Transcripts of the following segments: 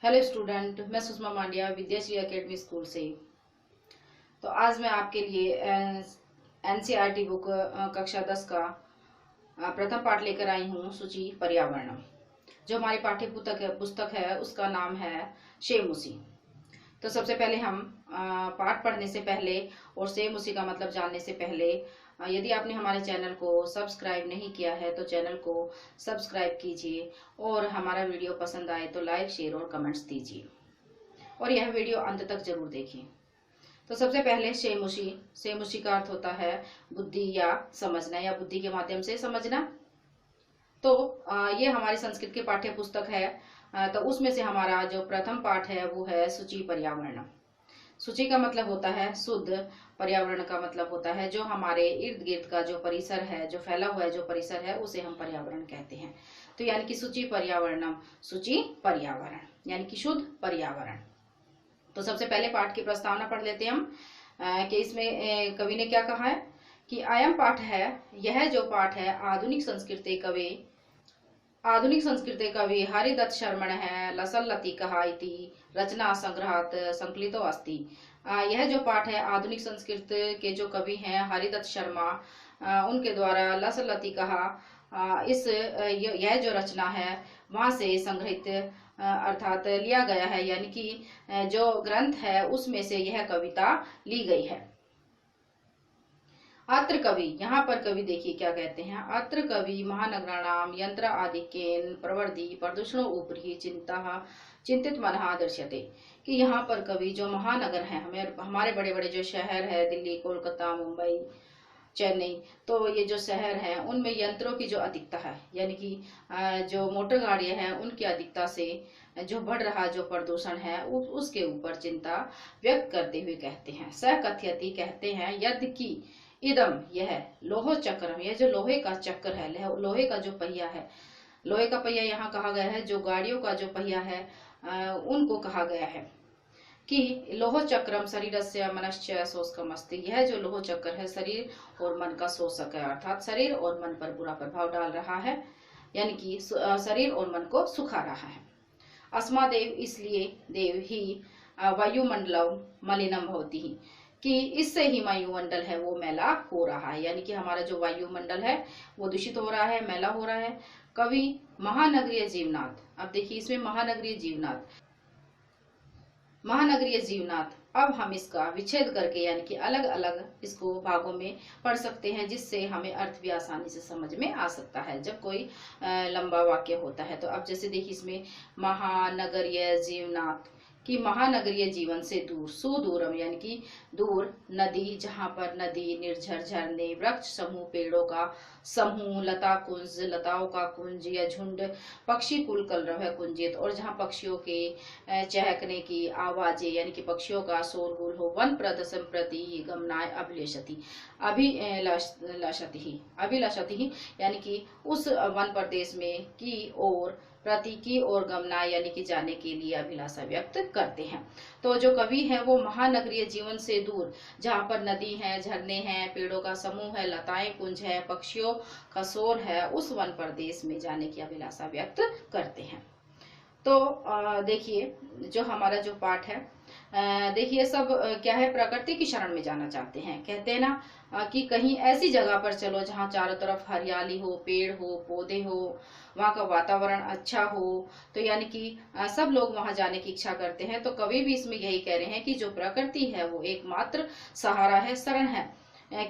Hello student, मैं Sushma मांडिया Vidyashree academy school से। तो आज मैं आपके लिए एनसीईआरटी बुक कक्षा 10 का प्रथम पाठ लेकर आई हूँ, सूची पर्यावरणम। जो हमारी पाठ्य पुस्तक है उसका नाम है शेमुसी। तो सबसे पहले हम पाठ पढ़ने से पहले और शेमुसी का मतलब जानने से पहले यदि आपने हमारे चैनल को सब्सक्राइब नहीं किया है तो चैनल को सब्सक्राइब कीजिए और हमारा वीडियो पसंद आए तो लाइक, शेयर और कमेंट्स दीजिए और यह वीडियो अंत तक जरूर देखिए। तो सबसे पहले शेमुशी। शेमुशी का अर्थ होता है बुद्धि या समझना या बुद्धि के माध्यम से समझना। तो ये हमारी संस्कृत की पाठ्य पुस्तक है। तो उसमें से हमारा जो प्रथम पाठ है वो है सूची पर्यावरण। सूची का मतलब होता है शुद्ध, पर्यावरण का मतलब होता है जो हमारे इर्द गिर्द का जो परिसर है, जो फैला हुआ है जो परिसर है, उसे हम पर्यावरण कहते हैं। तो यानी कि सूची पर्यावरणम, सूची पर्यावरण यानी कि शुद्ध पर्यावरण। तो सबसे पहले पाठ की प्रस्तावना पढ़ लेते हैं हम कि इसमें कवि ने क्या कहा है कि अयम पाठ है, यह जो पाठ है आधुनिक संस्कृते कवि हरिदत्त शर्मण है लसल्लति कहा इति रचना संग्रहात संकलितो अस्ति। यह जो पाठ है आधुनिक संस्कृत के जो कवि हैं हरिदत्त शर्मा, उनके द्वारा लसल्लति कहा यह जो रचना है वहां से संग्रहित अर्थात लिया गया है, यानी कि जो ग्रंथ है उसमें से यह कविता ली गई है। अत्र कवि, यहाँ पर कवि देखिए क्या कहते हैं, अत्र कवि महानगराणाम यंत्र आधिक्येन प्रवर्धि प्रदूषणो उपरि चिंतित मनः दृश्यते। कि यहाँ पर कवि जो महानगर है, हमारे बड़े बड़े जो शहर है दिल्ली, कोलकाता, मुंबई, चेन्नई, तो ये जो शहर है उनमें यंत्रों की जो अधिकता है, यानी कि जो मोटर गाड़ियां हैं उनकी अधिकता से जो बढ़ रहा जो प्रदूषण है उसके ऊपर चिंता व्यक्त करते हुए कहते हैं, स कथयति कहते हैं, यदि कि इदम यह लोह चक्रम, यह जो लोहे का चक्र है, लोहे का जो पहिया है, लोहे का पहिया यहाँ कहा गया है, जो गाड़ियों का जो पहिया है उनको कहा गया है कि लोह चक्रम शरीर से मनश्च शोषकम अस्ति। यह जो लोह चक्र है शरीर और मन का शोषक है, अर्थात शरीर और मन पर बुरा प्रभाव डाल रहा है, यानी कि शरीर और मन को सुखा रहा है। अस्मादेव, इसलिए देव ही वायुमंडलम मलिनम भवति ही, कि इससे ही वायुमंडल है वो मैला हो रहा है, यानी कि हमारा जो वायुमंडल है वो दूषित हो रहा है, मैला हो रहा है। कवि महानगरीय जीवनाथ, अब देखिए इसमें महानगरीय जीवनाथ, अब हम इसका विच्छेद करके यानी कि अलग अलग इसको भागों में पढ़ सकते हैं, जिससे हमें अर्थ भी आसानी से समझ में आ सकता है जब कोई लंबा वाक्य होता है। तो अब जैसे देखिए इसमें महानगरीय जीवनाथ, कि महानगरीय जीवन से दूर, सुदूरम यानी कि दूर, नदी जहाँ पर नदी, निर्झर झरने, वृक्ष समूह, पेड़ों का समूह, लता कुंज, लताओं का कुंज या झुंड, पक्षी कुल कलरव है कुंजित, और जहाँ पक्षियों के चहकने की आवाजें यानी कि पक्षियों का शोरगुल हो, वन प्रदर्शन प्रति गमनाय अभिलषति ही यानी कि उस वन प्रदेश में की और प्रति की और गमना यानी कि जाने के लिए अभिलाषा व्यक्त करते हैं। तो जो कवि है वो महानगरीय जीवन से दूर, जहाँ पर नदी है, झरने हैं, पेड़ों का समूह है, लताएं कुंज है, पक्षियों का शोर है, उस वन प्रदेश में जाने की अभिलाषा व्यक्त करते हैं। तो देखिए जो हमारा जो पाठ है, देखिए सब क्या है, प्रकृति की शरण में जाना चाहते हैं। कहते हैं ना कि कहीं ऐसी जगह पर चलो जहाँ चारों तरफ हरियाली हो, पेड़ हो, पौधे हो, वहाँ का वातावरण अच्छा हो। तो यानी कि सब लोग वहां जाने की इच्छा करते हैं। तो कवि भी इसमें यही कह रहे हैं कि जो प्रकृति है वो एकमात्र सहारा है, शरण है,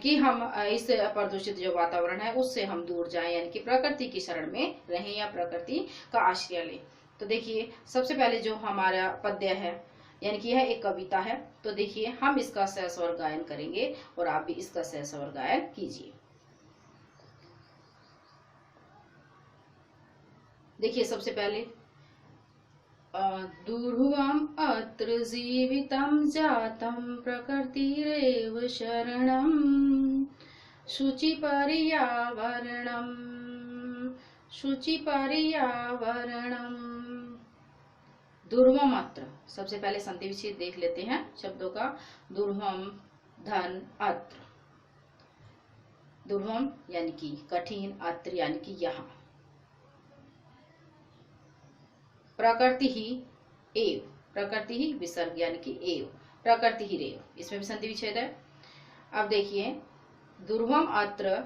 कि हम इस प्रदूषित जो वातावरण है उससे हम दूर जाएं, यानी कि प्रकृति की शरण में रहें या प्रकृति का आश्रय लें। तो देखिए सबसे पहले जो हमारा पद्य है, यानी कि यह एक कविता है, तो देखिए हम इसका सहस्वर गायन करेंगे और आप भी इसका सहस्वर गायन कीजिए। देखिए सबसे पहले दुर्हुवम अत्र जीवितं जातं प्रकृतिरेव शरणं शुचि पर्यावरणम। दुर्वम अत्र, सबसे पहले संधि विच्छेद देख लेते हैं शब्दों का। दुर्वम धन अत्र, दुर्वम यानी कि कठिन, अत्र यानी कि यहाँ, प्रकृति ही एव, प्रकृति ही विसर्ग यानी कि एव, प्रकृति ही रेव, इसमें भी संधि विच्छेद है। अब देखिए दुर्भम अत्र,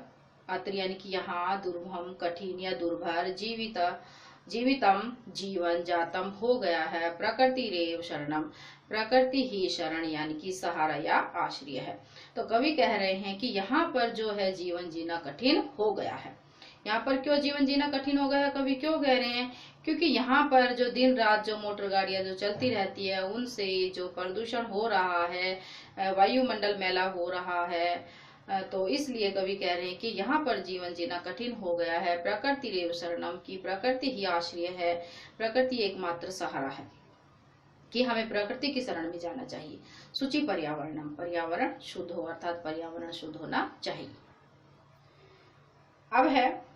अत्र यानी कि यहाँ, दुर्भम कठिन या दुर्भर, जीवितम जीवन, जातम हो गया है, प्रकृति रेव शरणम, प्रकृति ही शरण यानी कि सहारा या आश्रय है। तो कवि कह रहे हैं कि यहाँ पर जो है जीवन जीना कठिन हो गया है। यहाँ पर क्यों जीवन जीना कठिन हो गया है, कवि क्यों कह रहे हैं? क्योंकि यहाँ पर जो दिन रात जो मोटर गाड़ियां जो चलती रहती है उनसे जो प्रदूषण हो रहा है, वायुमंडल मैला हो रहा है, तो इसलिए कवि कह रहे हैं कि यहाँ पर जीवन जीना कठिन हो गया है। प्रकृति रेव शरणम की प्रकृति ही आश्रय है, प्रकृति एकमात्र सहारा है, कि हमें प्रकृति की शरण में जाना चाहिए। शुचि पर्यावरणम, पर्यावरण शुद्ध हो, अर्थात पर्यावरण शुद्ध होना चाहिए। अब है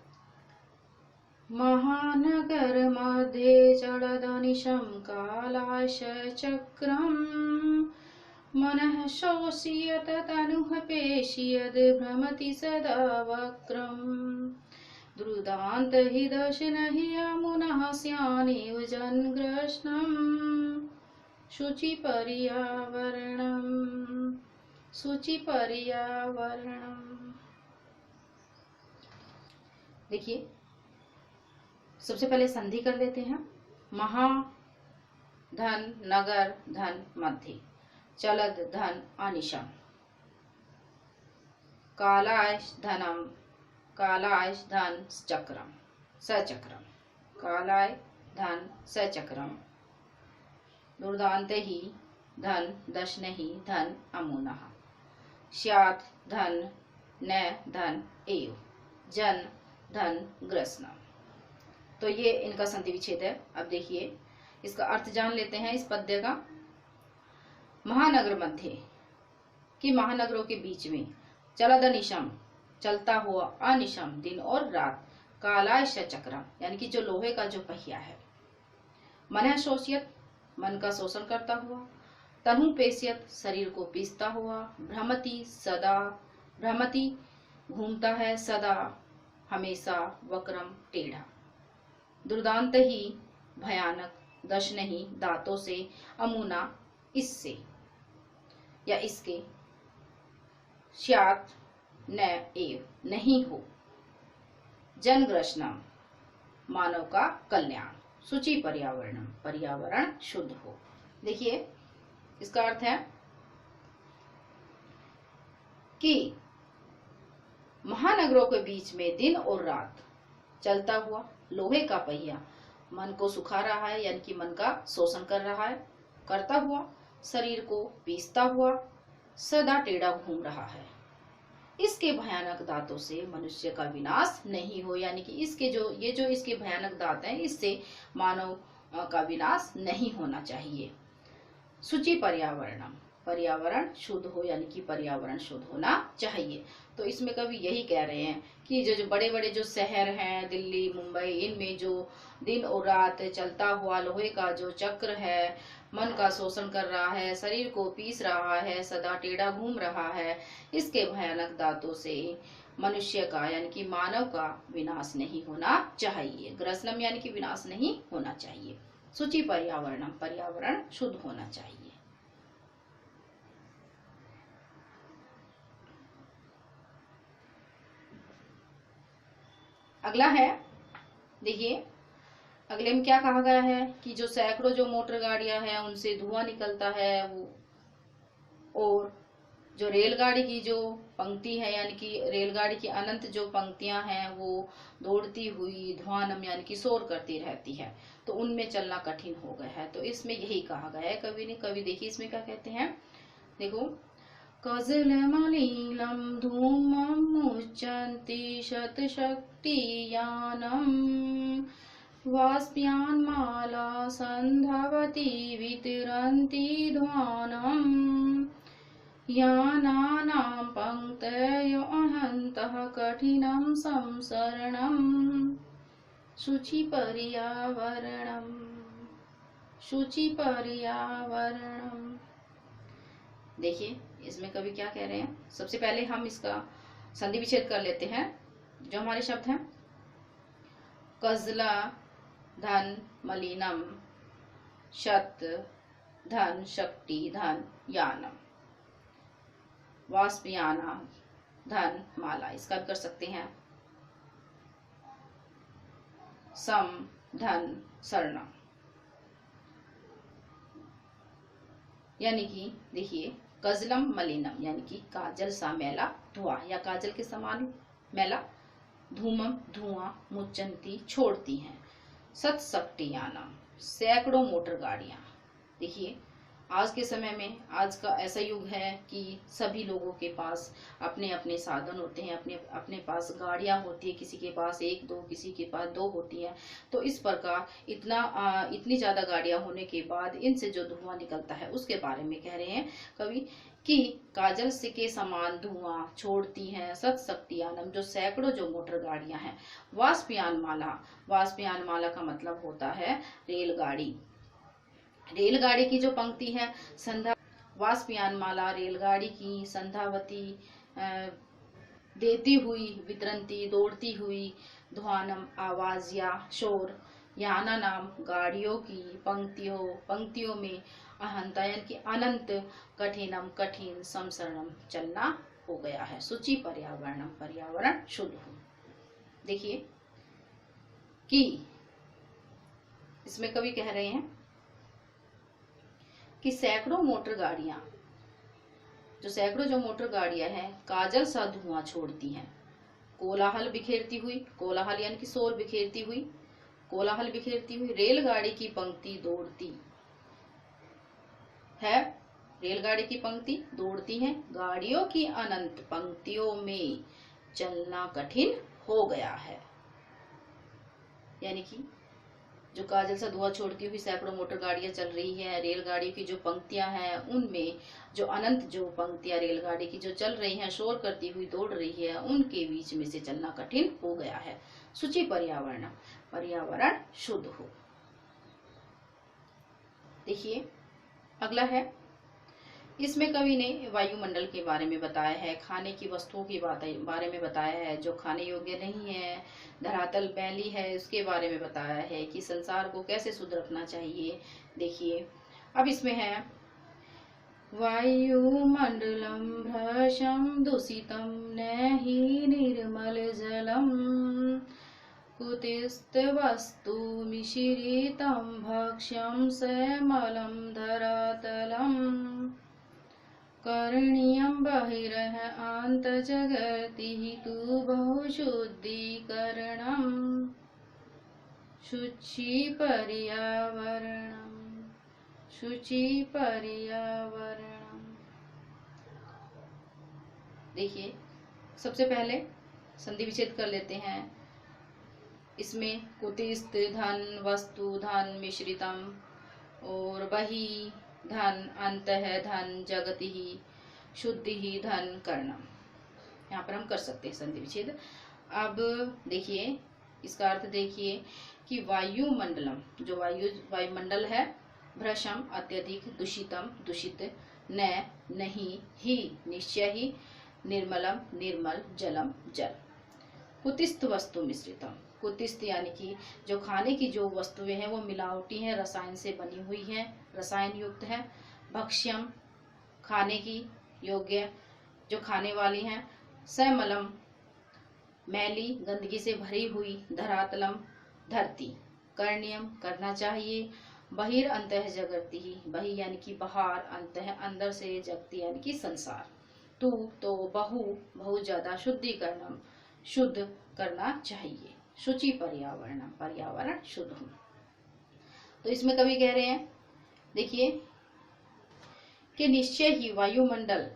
महानगर मध्ये चलदनिशं कालाश चक्रम, मनः शोषयत तनुः पेशयद भ्रमति सदा वक्रम, द्रुदान्त हि दशनहि यमुनः स्यानेव जनग्रश्नम्, शुचि पर्यावरणम, शुचि पर्यावरणम। देखिए सबसे पहले संधि कर लेते हैं। महा धन नगर धन मध्य, चलद धन अनिशम, कालाश धनम, कालाश धन चक्रम, सचक्रम, कालाय धन सचक्रम, दुर्दान्त ही धन दशन ही धन अमुनः, स्यात् धन न धन एव, जन धन ग्रसनम। तो ये इनका संधि विच्छेद है। अब देखिए इसका अर्थ जान लेते हैं इस पद्य का। महानगर मध्य, कि महानगरों के बीच में, चलद निशम, चलता हुआ, अनिशम दिन और रात, कालाश चक्रम यानी कि जो लोहे का जो पहिया है, मन शोषियत मन का शोषण करता हुआ, तनु पेशियत शरीर को पीसता हुआ, भ्रमति सदा, भ्रमति घूमता है, सदा हमेशा, वक्रम टेढ़ा, दुर्दांत ही भयानक, दश नहीं दांतों से, अमुना इससे या इसके, स्यात् न एव नहीं हो, जनग्रसनम मानव का कल्याण, शुचि पर्यावरणम पर्यावरण शुद्ध हो। देखिए इसका अर्थ है कि महानगरों के बीच में दिन और रात चलता हुआ लोहे का पहिया मन को सुखा रहा है, यानी कि मन का शोषण कर रहा है, करता हुआ शरीर को पीसता हुआ, सदा टेढ़ा घूम रहा है, इसके भयानक दांतों से मनुष्य का विनाश नहीं हो, यानी कि इसके जो इसके भयानक दांत हैं इससे मानव का विनाश नहीं होना चाहिए। शुचि पर्यावरणम पर्यावरण शुद्ध हो, यानी कि पर्यावरण शुद्ध होना चाहिए। तो इसमें कवि यही कह रहे हैं कि जो बड़े बड़े जो शहर हैं, दिल्ली मुंबई, इनमें जो दिन और रात चलता हुआ लोहे का जो चक्र है, मन का शोषण कर रहा है, शरीर को पीस रहा है, सदा टेढ़ा घूम रहा है, इसके भयानक दांतों से मनुष्य का यानी कि मानव का विनाश नहीं होना चाहिए। ग्रसनम यानी कि विनाश नहीं होना चाहिए। शुचि पर्यावरणम पर्यावरण शुद्ध होना चाहिए। अगला है, देखिए अगले में क्या कहा गया है कि जो सैकड़ों जो मोटर गाड़ियां हैं उनसे धुआं निकलता है, वो और जो रेलगाड़ी की जो पंक्ति है यानी कि रेलगाड़ी की अनंत जो पंक्तियां हैं वो दौड़ती हुई धुआंनम यानी कि शोर करती रहती है, तो उनमें चलना कठिन हो गया है। तो इसमें यही कहा गया है कवि ने। कवि देखिए इसमें क्या कहते हैं, देखो कजलमलिनं धूममुच्चन्ति शतशक्तियानं, वाष्प्यान्माला सन्धवति वितरन्ति ध्वानं, यानानां पङ्क्तयो अहन्तः कठिनं संसरणं, शुचि पर्यावरणं, शुचि पर्यावरणं। देखिए इसमें कवि क्या कह रहे हैं, सबसे पहले हम इसका संधि विच्छेद कर लेते हैं। जो हमारे शब्द हैं कजला धन मलिनम, शत धन शक्ति धन यानम, वाष्पयाना धन माला, इसका भी कर सकते हैं। सम धन शरणम, यानी कि देखिए कजलम मलिनम यानी कि काजल सा मैला धुआं या काजल के समान मैला, धूमम धुआं, मुच्चंती छोड़ती हैं, सतशक्तियानम सैकड़ों मोटर गाड़ियां। देखिए आज के समय में, आज का ऐसा युग है कि सभी लोगों के पास अपने अपने साधन होते हैं, अपने अपने पास गाड़ियां होती है, किसी के पास एक दो, किसी के पास दो होती है। तो इस प्रकार इतनी ज्यादा गाड़ियां होने के बाद इनसे जो धुआं निकलता है उसके बारे में कह रहे हैं कवि कि काजल से के समान धुआं छोड़ती हैं सतशक्तियानम, जो सैकड़ों जो मोटर गाड़ियां हैं। वाष्पयान माला, वाष्पयान माला का मतलब होता है रेलगाड़ी। रेलगाड़ी की जो पंक्ति है संध्या, वाष्पयान माला रेलगाड़ी की संध्यावती देती हुई, वितरंती दौड़ती हुई, ध्वानम आवाज या शोर, याना नाम गाड़ियों की, पंक्तियों में, अहंता यानी कि अनंत, कठिनम कठिन, समसरणम चलना हो गया है, सूची पर्यावरणम पर्यावरण शुद्ध हो। देखिए कि इसमें कवि कह रहे हैं कि सैकड़ों मोटर गाड़ियां, सैकड़ों जो मोटर गाड़ियां हैं काजल सा धुआं छोड़ती हैं, कोलाहल बिखेरती हुई, कोलाहल यानी कि शोर बिखेरती हुई, कोलाहल बिखेरती हुई, रेलगाड़ी की पंक्ति दौड़ती है, रेलगाड़ी की पंक्ति दौड़ती है, गाड़ियों की अनंत पंक्तियों में चलना कठिन हो गया है। यानी कि जो काजल सा धुआं छोड़ती हुई सैकड़ों मोटर गाड़ियां चल रही है, रेलगाड़ियों की जो पंक्तियां हैं उनमें जो अनंत जो पंक्तियां रेलगाड़ी की जो चल रही हैं, शोर करती हुई दौड़ रही है, उनके बीच में से चलना कठिन हो गया है, सूची पर्यावरण पर्यावरण शुद्ध हो। देखिए अगला है, इसमें कवि ने वायुमंडल के बारे में बताया है, खाने की वस्तुओं के बारे में बताया है जो खाने योग्य नहीं है, धरातल मैली है उसके बारे में बताया है कि संसार को कैसे शुद्ध रखना चाहिए। देखिए अब इसमें है, वायुमंडलम भ्रशम दूषितम नहि निर्मल जलम, कुतिस्त वस्तु मिश्रितम भक्ष्यम श्यामलम धरातलम, करणीयं बहिरः आन्तजगतिः तु बहुशुद्धीकरणं, शुचि पर्यावरणम। देखिए सबसे पहले संधि विच्छेद कर लेते हैं। इसमें कुतिस्त धन, वस्तु धन, मिश्रितम और बहि धन, अंतः धन, जगति ही, शुद्धि ही धन, करणम। यहाँ पर हम कर सकते हैं संधि विच्छेद। अब देखिए इसका अर्थ देखिए कि वायुमंडलम, जो वायुमंडल है, भ्रशम अत्यधिक, दूषितम दूषित, न नहीं, ही निश्चय ही, निर्मलम निर्मल, जलम जल, कुतिस्त वस्तु मिश्रितम, कुतिस्त यानी कि जो खाने की जो वस्तुएं हैं वो मिलावटी हैं, रसायन से बनी हुई हैं, रसायन युक्त है, भक्ष्यम खाने की योग्य जो खाने वाली हैं, सैमलम मैली गंदगी से भरी हुई, धरातलम धरती, करणीयम करना चाहिए, बहिर अंतः जगती ही, बहि यानी कि बाहर, अंतः अंदर से, जगती यानी कि संसार, तू तो बहु ज्यादा, शुद्धिकरणम शुद्ध करना चाहिए, शुचि पर्यावरण पर्यावरण शुद्ध हो। तो इसमें कवि कह रहे हैं देखिए कि निश्चय ही वायुमंडल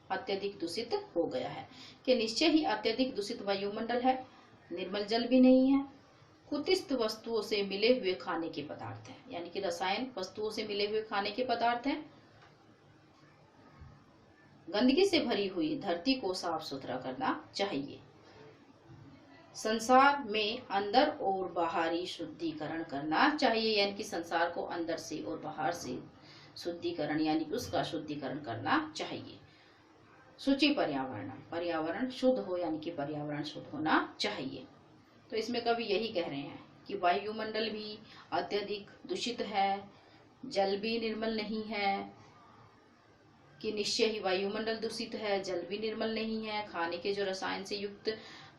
अत्यधिक दूषित हो गया है, कि निश्चय ही अत्यधिक दूषित वायुमंडल है, निर्मल जल भी नहीं है, कुतिस्त वस्तुओं से मिले हुए खाने के पदार्थ हैं, यानी कि रसायन वस्तुओं से मिले हुए खाने के पदार्थ हैं, गंदगी से भरी हुई धरती को साफ सुथरा करना चाहिए, संसार में अंदर और बाहरी शुद्धिकरण करना चाहिए, यानी कि संसार को अंदर से और बाहर से शुद्धिकरण यानी कि उसका शुद्धिकरण करना चाहिए, शुचि पर्यावरण पर्यावरण शुद्ध हो, यानी कि पर्यावरण शुद्ध होना चाहिए। तो इसमें कवि यही कह रहे हैं कि वायुमंडल भी अत्यधिक दूषित है, जल भी निर्मल नहीं है, कि निश्चय ही वायुमंडल दूषित है, जल भी निर्मल नहीं है, खाने के जो रसायन से युक्त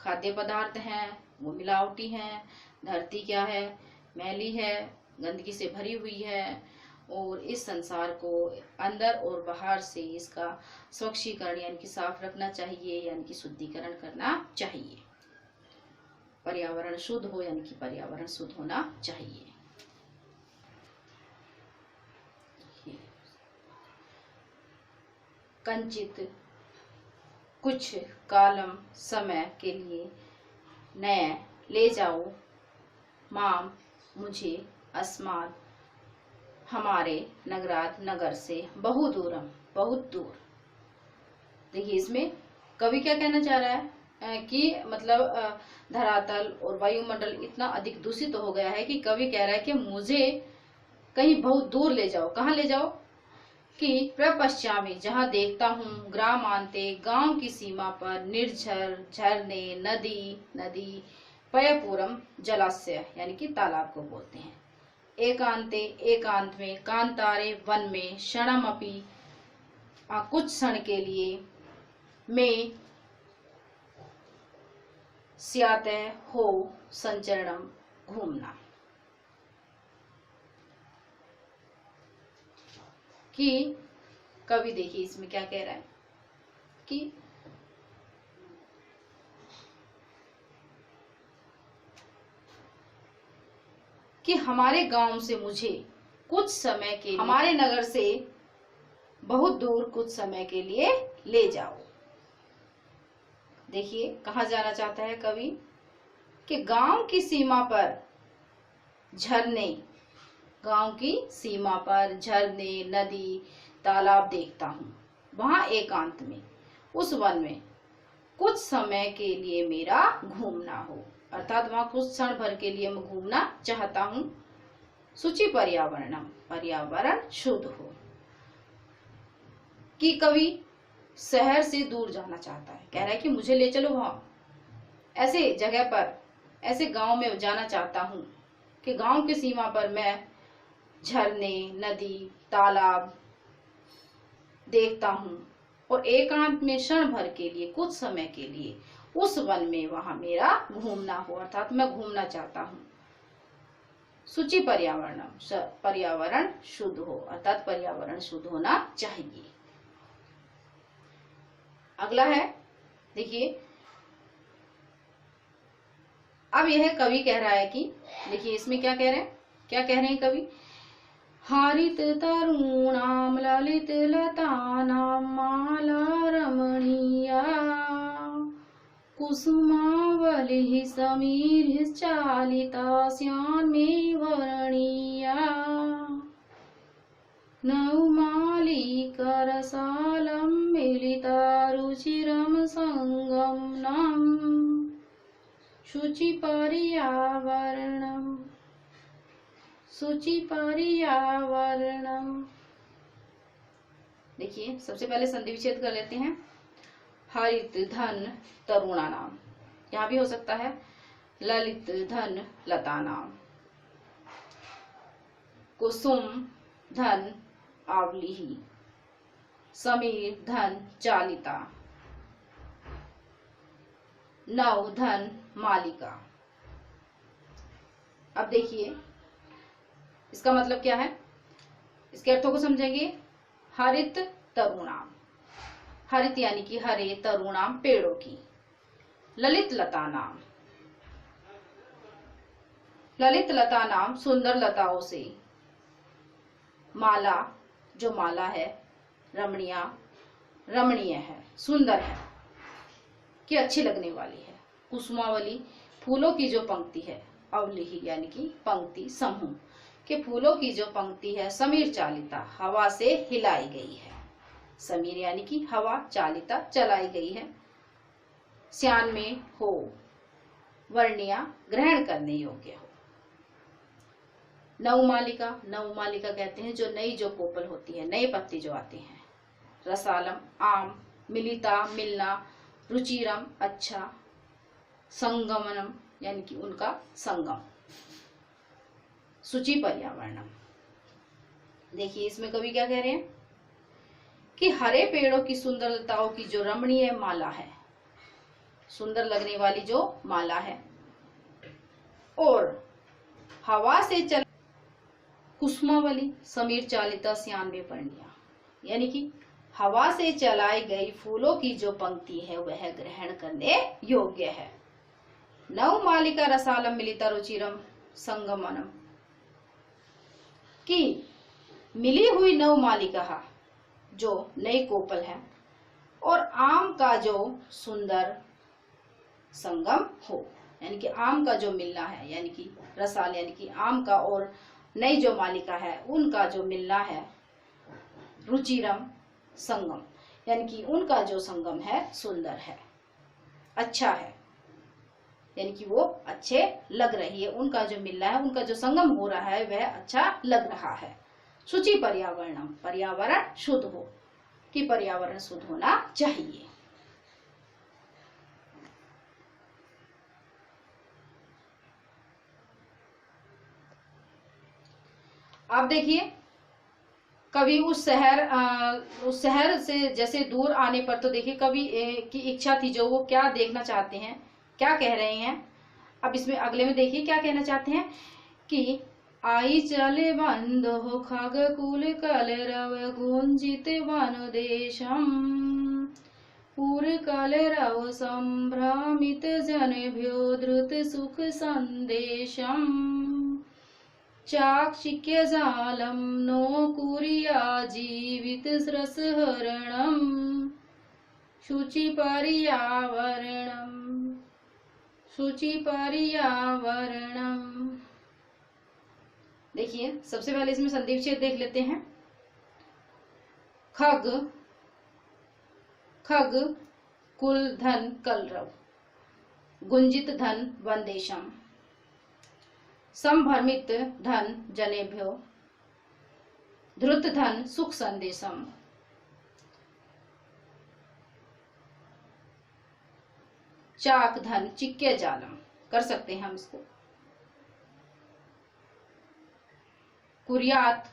खाद्य पदार्थ हैं वो मिलावटी हैं, धरती क्या है, मैली है, गंदगी से भरी हुई है, और इस संसार को अंदर और बाहर से इसका स्वच्छीकरण यानी कि साफ रखना चाहिए, यानी कि शुद्धिकरण करना चाहिए। पर्यावरण शुद्ध हो यानी कि पर्यावरण शुद्ध होना चाहिए। कंचित कुछ कालम समय के लिए नए ले जाओ माम मुझे अस्माद हमारे नगरात नगर से बहु दूरम बहुत दूर। देखिए इसमें कवि क्या कहना चाह रहा है कि मतलब धरातल और वायुमंडल इतना अधिक दूषित हो गया है कि कवि कह रहा है कि मुझे कहीं बहुत दूर ले जाओ। कहाँ ले जाओ? कि प्रपश्चामी जहाँ देखता हूँ ग्रामांते गांव की सीमा पर निर्झर झरने नदी पयपूरम जलाशय यानी कि तालाब को बोलते हैं। एकांते एकांत में, कांतारे वन में, क्षणम अपि कुछ क्षण के लिए, में स्याते हो संचरणम घूमना, कि कवि देखिए इसमें क्या कह रहा है कि हमारे गांव से मुझे कुछ समय के लिए, हमारे नगर से बहुत दूर कुछ समय के लिए ले जाओ। देखिए कहाँ जाना चाहता है कवि कि गांव की सीमा पर झरने, गांव की सीमा पर झरने नदी तालाब देखता हूँ, वहां एकांत में उस वन में कुछ समय के लिए मेरा घूमना हो, अर्थात वहां कुछ क्षण भर के लिए मैं घूमना चाहता हूँ। शुचि पर्यावरणम पर्यावरण शुद्ध हो, कि कवि शहर से दूर जाना चाहता है, कह रहा है कि मुझे ले चलो वहां ऐसे जगह पर, ऐसे गांव में जाना चाहता हूँ कि गांव की सीमा पर मैं झरने नदी तालाब देखता हूँ और एकांत में क्षण भर के लिए कुछ समय के लिए उस वन में वहां मेरा घूमना हो, अर्थात मैं घूमना चाहता हूँ। शुचि पर्यावरणम पर्यावरण शुद्ध हो, अर्थात पर्यावरण शुद्ध होना चाहिए। अगला है देखिए, अब यह कवि कह रहा है कि देखिए इसमें क्या कह रहे हैं कवि, हरित तरुणाम ललित लतानाम माला रमणीया कुसुमावलिः समीर चालिता श्यामे वर्णीया नवमालिकरसालं मिलिता रुचिरम संगमनम शुचि पर्यावरणम। देखिए सबसे पहले संधि विच्छेद कर लेते हैं। हरित धन तरुणा नाम, यहाँ भी हो सकता है ललित धन लता नाम, कुसुम धन आवली, समीर धन चालिता, नव धन मालिका। अब देखिए इसका मतलब क्या है, इसके अर्थों को समझेंगे। हरित तरुणाम, हरित यानी कि हरे, तरुणाम पेड़ों की, ललित लता नाम, ललित लता नाम सुंदर लताओं से, माला जो माला है, रमणीय है, सुंदर है, कि अच्छी लगने वाली है, कुसुमावली फूलों की जो पंक्ति है, अवली यानी कि पंक्ति समूह के फूलों की जो पंक्ति है, समीर चालिता हवा से हिलाई गई है, समीर यानी कि हवा, चालिता चलाई गई है, श्यान में हो, वर्णिया ग्रहण करने योग्य हो। नवमालिका, नवमालिका कहते हैं जो नई जो कोपल होती है, नए पत्ते जो आते हैं। रसालम आम, मिलिता मिलना, रुचिरम अच्छा, संगमनम यानी कि उनका संगम। शुचि पर्यावरणम, देखिए इसमें कवि क्या कह रहे हैं कि हरे पेड़ों की सुंदर लताओं की जो रमणीय माला है, सुंदर लगने वाली जो माला है, और हवा से चल कुसुमावली समीर चालिता श्यानवे पर्णिया, यानी कि हवा से चलाई गई फूलों की जो पंक्ति है वह ग्रहण करने योग्य है। नव मालिका रसालम मिलिता रुचिरम संगमनम, की मिली हुई नव मालिका जो नई कोपल है और आम का जो सुंदर संगम हो, यानी कि आम का जो मिलना है, यानी कि रसाल यानी कि आम का और नई जो मालिका है उनका जो मिलना है, रुचिरम संगम यानी कि उनका जो संगम है सुंदर है, अच्छा है, यानी कि वो अच्छे लग रही है, उनका जो मिलना है, उनका जो संगम हो रहा है वह अच्छा लग रहा है। शुचि पर्यावरणम, पर्यावरण शुद्ध हो, कि पर्यावरण शुद्ध होना चाहिए। आप देखिए कवि उस शहर से जैसे दूर आने पर, तो देखिए कवि की इच्छा थी जो वो क्या देखना चाहते हैं, क्या कह रहे हैं। अब इसमें अगले में देखिए क्या कहना चाहते हैं कि आई चले बंद हो खग कुल कलरव गुंजित वन देशम, पूर कलरव संभ्रमित जनभ्यो द्रुत सुख संदेशम, चाक्षिक्य जालम नो कुरिया जीवित रसहरणम, शुचि पर्यावरणम, शुचि पर्यावरणम। देखिए सबसे पहले इसमें संधि विच्छेद देख लेते हैं। खग, खग कुल धन कलरव, गुंजित धन वंदेशम, संभ्रमित धन जनेभ्यो, द्रुत धन सुख संदेशम, चाक धन चिक्य जालम, कर सकते हैं हम इसको। कुर्यात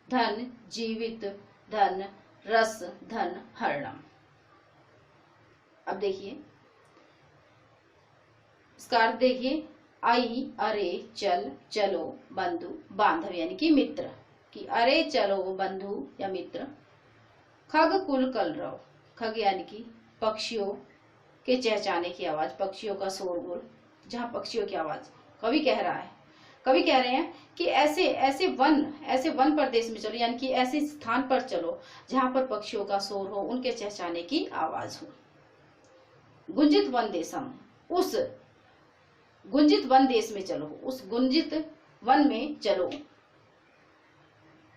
धन जीवित धन रस धन हरणम। अब देखिए इसका अर्थ देखिए, आई अरे चल चलो बंधु बांधव यानी कि मित्र, कि अरे चलो बंधु या मित्र। खग कुल कलरव, खग यानी कि पक्षियों के चहचहाने की आवाज, पक्षियों का शोरगुल, जहाँ पक्षियों की आवाज। कवि कह रहा है, कवि कह रहे हैं कि ऐसे ऐसे वन प्रदेश में चलो, यानी कि ऐसे स्थान पर चलो जहां पर पक्षियों का शोर हो, उनके चहचहाने की आवाज हो। गुंजित वन देशम, उस गुंजित वन देश में चलो, उस गुंजित वन में चलो।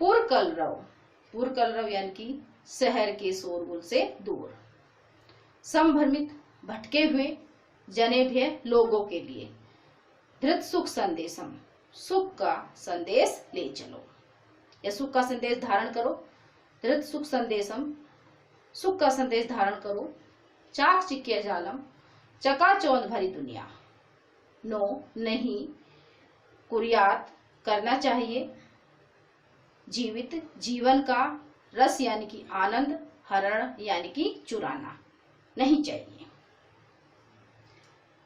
पूर कलरव यानी कि शहर के शोरगुल से दूर। संभ्रमित भटके हुए, जनेभ्य लोगों के लिए। धृत सुख संदेशम, सुख का संदेश ले चलो या सुख का संदेश धारण करो। धृत सुख संदेशम, सुख का संदेश धारण करो। चाक चिक्य जालम, चकाचौंध भरी दुनिया। नो नहीं, कुरियात करना चाहिए, जीवित जीवन का, रस यानी कि आनंद, हरण यानी कि चुराना नहीं चाहिए।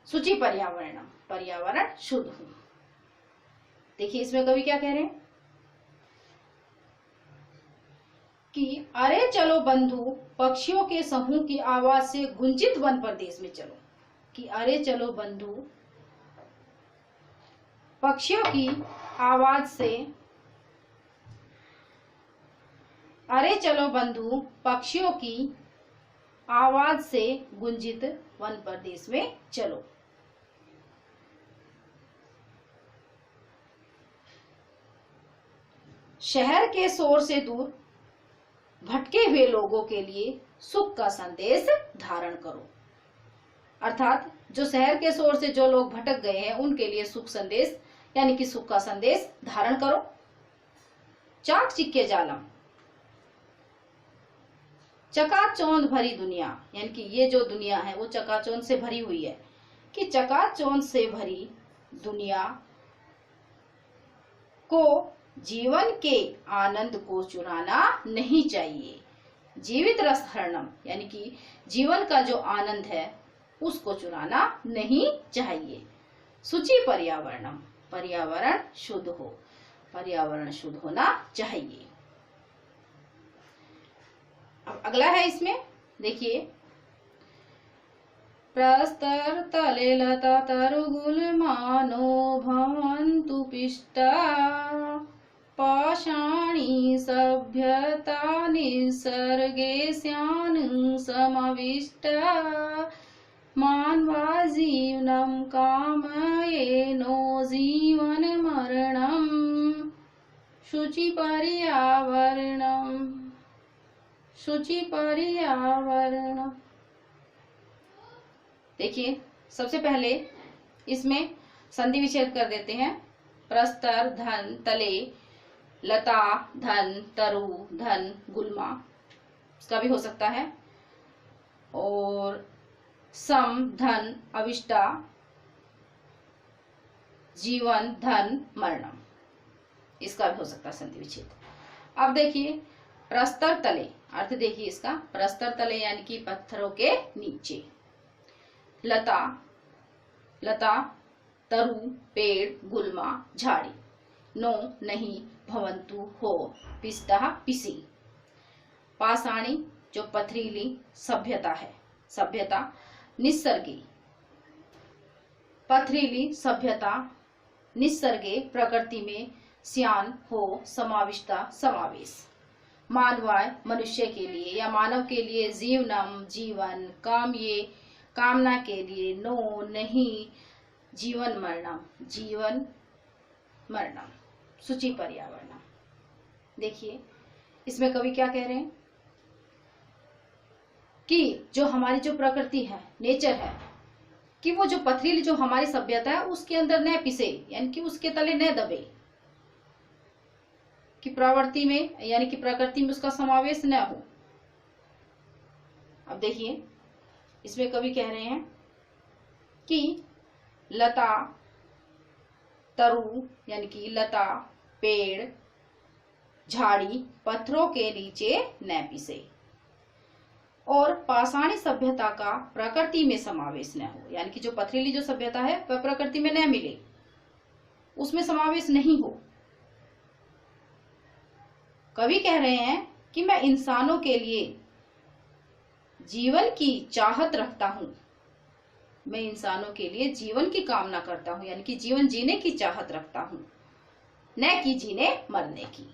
शुचि पर्यावरणम, पर्यावरण शुद्ध हो। देखिए इसमें कवि क्या कह रहे हैं कि अरे चलो बंधु पक्षियों के समूह की आवाज से गुंजित वन प्रदेश में चलो, कि अरे चलो बंधु पक्षियों की आवाज से, अरे चलो बंधु पक्षियों की आवाज से गुंजित वन प्रदेश में चलो। शहर के शोर से दूर भटके हुए लोगों के लिए सुख का संदेश धारण करो, अर्थात जो शहर के शोर से जो लोग भटक गए हैं उनके लिए सुख संदेश यानी कि सुख का संदेश धारण करो। चाक चिक्य जालम, चकाचौंध भरी दुनिया, यानी कि ये जो दुनिया है वो चकाचौंध से भरी हुई है, कि चकाचौंध से भरी दुनिया को जीवन के आनंद को चुराना नहीं चाहिए। जीवित रस हरणम यानी कि जीवन का जो आनंद है उसको चुराना नहीं चाहिए। शुचि पर्यावरणम, पर्यावरण शुद्ध हो, पर्यावरण शुद्ध होना चाहिए। अब अगला है इसमें देखिए, प्रस्तर तले लता तरुगुल मानो भवन्तु पिष्टा, पाषाणी सभ्यता निसर्गे स्यान् समाविष्टा, मानवा जीवनं कामयेनो जीवन मरणं, शुचि पर्यावरणं, शुचि पर्यावरणं। देखिए सबसे पहले इसमें संधि विच्छेद कर देते हैं। प्रस्तर धन तले, लता धन, तरु धन, गुल्मा इसका भी हो सकता है, और सम धन, अविष्टा, जीवन धन, मरणम इसका भी हो सकता है संधि विच्छेद। अब देखिए प्रस्तर तले, अर्थ देखिए इसका, प्रस्तर तले यानी कि पत्थरों के नीचे, लता, लता, तरु पेड़, गुल्मा झाड़ी, नो नहीं, भवंतु हो, पिष्टा पिसी, पाषाणी जो पथरीली सभ्यता है, सभ्यता, निसर्गी पथरीली सभ्यता, निसर्गे प्रकृति में, स्यान हो, समाविष्टा समावेश, मानवाय मनुष्य के लिए या मानव के लिए, जीवनम जीवन, काम ये कामना के लिए, नो नहीं, जीवन मरणम जीवन मरणम, शुचि पर्यावरणम। देखिए इसमें कवि क्या कह रहे हैं कि जो हमारी जो प्रकृति है, नेचर है, कि वो जो पथरीली जो हमारी सभ्यता है उसके अंदर न पिसे, यानी कि उसके तले न दबे, कि प्रवृत्ति में यानी कि प्रकृति में उसका समावेश न हो। अब देखिए इसमें कवि कह रहे हैं कि लता, तरु यानी कि लता, पेड़, झाड़ी पत्थरों के नीचे न पिसे, और पाषाणी सभ्यता का प्रकृति में समावेश न हो, यानी कि जो पथरीली जो सभ्यता है वह प्रकृति में न मिले, उसमें समावेश नहीं हो। कवि कह रहे हैं कि मैं इंसानों के लिए जीवन की चाहत रखता हूं, मैं इंसानों के लिए जीवन की कामना करता हूं, यानी कि जीवन जीने की चाहत रखता हूं, न कि जीने मरने की।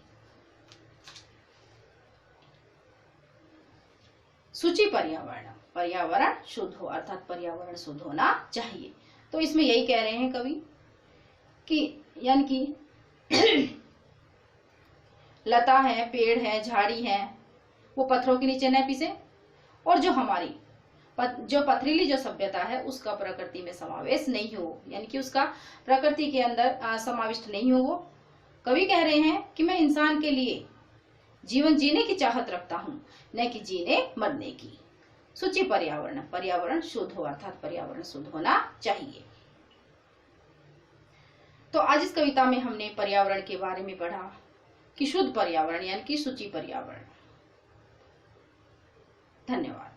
शुचि पर्यावरण, पर्यावरण शुद्ध हो, अर्थात पर्यावरण शुद्ध होना चाहिए। तो इसमें यही कह रहे हैं कवि कि यानी कि लता है, पेड़ है, झाड़ी है, वो पत्थरों के नीचे न पिसे, और जो हमारी जो पथरीली जो सभ्यता है उसका प्रकृति में समावेश नहीं हो, यानी कि उसका प्रकृति के अंदर समाविष्ट नहीं हो। वो कवि कह रहे हैं कि मैं इंसान के लिए जीवन जीने की चाहत रखता हूं, न कि जीने मरने की। शुचि पर्यावरण, पर्यावरण शुद्ध हो, अर्थात पर्यावरण शुद्ध होना चाहिए। तो आज इस कविता में हमने पर्यावरण के बारे में पढ़ा कि शुद्ध पर्यावरण यानी कि शुचि पर्यावरण। धन्यवाद।